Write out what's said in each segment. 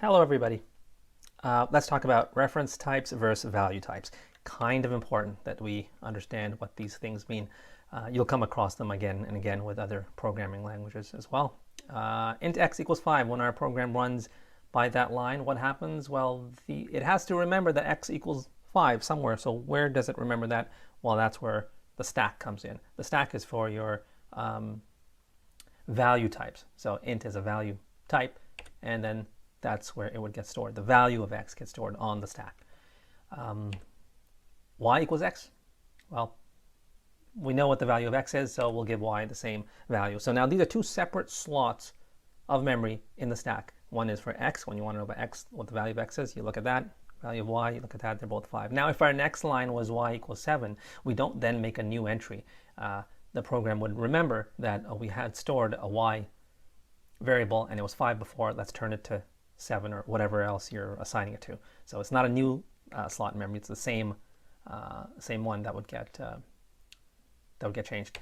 Hello, everybody. Let's talk about reference types versus value types. Kind of important that we understand what these things mean. You'll come across them again and again with other programming languages as well. Int x equals 5. When our program runs by that line, what happens? Well, it has to remember that x equals 5 somewhere. So where does it remember that? Well, that's where the stack comes in. The stack is for your value types. So int is a value type, and then that's where it would get stored. The value of x gets stored on the stack. Y equals x. Well, we know what the value of x is, so we'll give y the same value. So now these are two separate slots of memory in the stack. One is for x. When you want to know about x, what the value of x is, you look at that. Value of y, you look at that, they're both 5. Now, if our next line was y equals 7, we don't then make a new entry. The program would remember that we had stored a y variable and it was 5 before. Let's turn it to 7 or whatever else you're assigning it to. So it's not a new slot in memory. It's the same one that would get changed.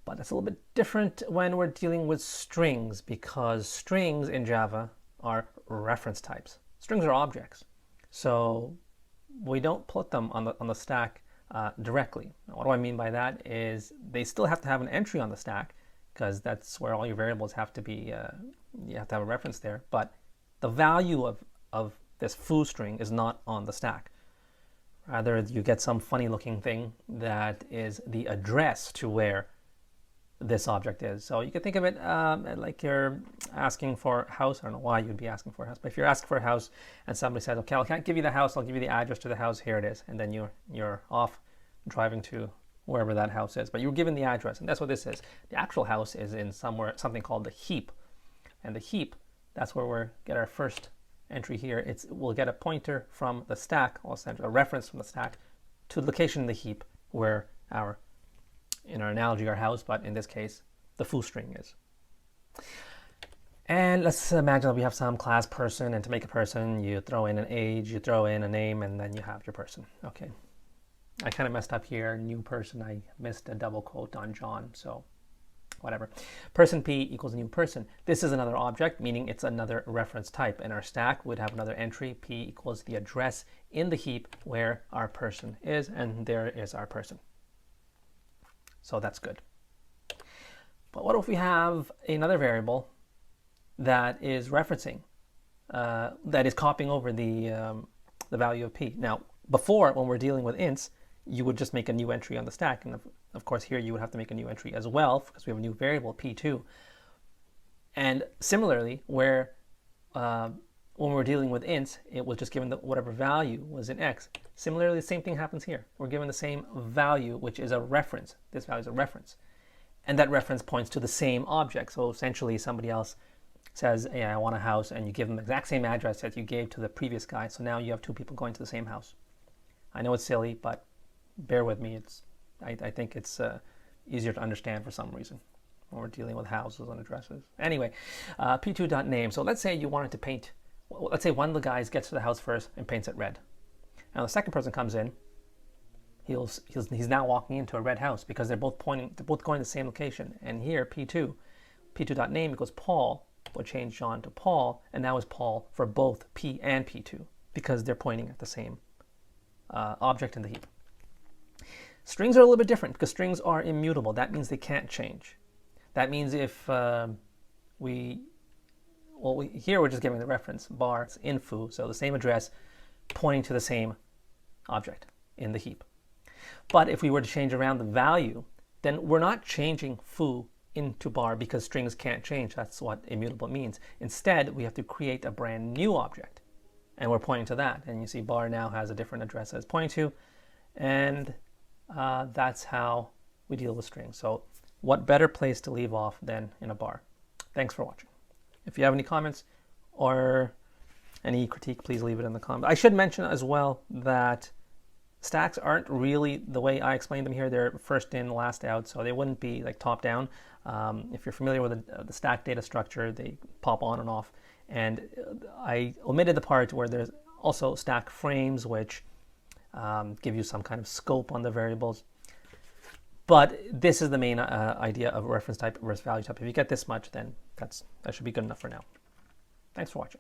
But it's a little bit different when we're dealing with strings, because strings in Java are reference types. Strings are objects, so we don't put them on the stack directly. What do I mean by that? Is they still have to have an entry on the stack, because that's where all your variables have to be. You have to have a reference there, but the value of this foo string is not on the stack. Rather, you get some funny looking thing that is the address to where this object is. So you could think of it like you're asking for a house. I don't know why you'd be asking for a house, but if you're asking for a house and somebody says, okay, I can't give you the house, I'll give you the address to the house, here it is. And then you're off driving to wherever that house is. But you're given the address, and that's what this is. The actual house is in something called the heap. And the heap, that's where we'll get our first entry here. We'll get a pointer from the stack, or a reference from the stack, to the location in the heap where in our analogy, our house, but in this case, the foo string is. And let's imagine that we have some class person, and to make a person, you throw in an age, you throw in a name, and then you have your person. Okay. I kind of messed up here. New person, I missed a double quote on John, so whatever. Person P equals new person. This is another object, meaning it's another reference type. And our stack would have another entry. P equals the address in the heap where our person is, and there is our person. So that's good. But what if we have another variable that is referencing, that is copying over the value of P? Now, before, when we're dealing with ints, you would just make a new entry on the stack. And of course, here you would have to make a new entry as well, because we have a new variable, P2. And similarly, when we're dealing with ints, it was just given whatever value was in x. Similarly, the same thing happens here. We're given the same value, which is a reference. This value is a reference. And that reference points to the same object. So essentially, somebody else says, hey, I want a house, and you give them the exact same address that you gave to the previous guy. So now you have two people going to the same house. I know it's silly, but bear with me. I think it's easier to understand for some reason when we're dealing with houses and addresses. Anyway, p2.name. So let's say you wanted to paint. Let's say one of the guys gets to the house first and paints it red. Now the second person comes in. He's now walking into a red house because they're both going to the same location. And here p2.name equals Paul would change John to Paul, and now is Paul for both P and P2 because they're pointing at the same object in the heap. Strings are a little bit different because strings are immutable. That means they can't change. That means if here we're just giving the reference bar in foo, so the same address pointing to the same object in the heap. But if we were to change around the value, then we're not changing foo into bar because strings can't change. That's what immutable means. Instead, we have to create a brand new object, and we're pointing to that. And you see bar now has a different address that it's pointing to, and that's how we deal with strings. So what better place to leave off than in a bar? Thanks for watching. If you have any comments or any critique, please leave it in the comments. I should mention as well that stacks aren't really the way I explained them here. They're first in, last out, so they wouldn't be like top down. If you're familiar with the stack data structure, they pop on and off. And I omitted the part where there's also stack frames, which give you some kind of scope on the variables. But this is the main idea of reference type versus value type. If you get this much, then that should be good enough for now. Thanks for watching.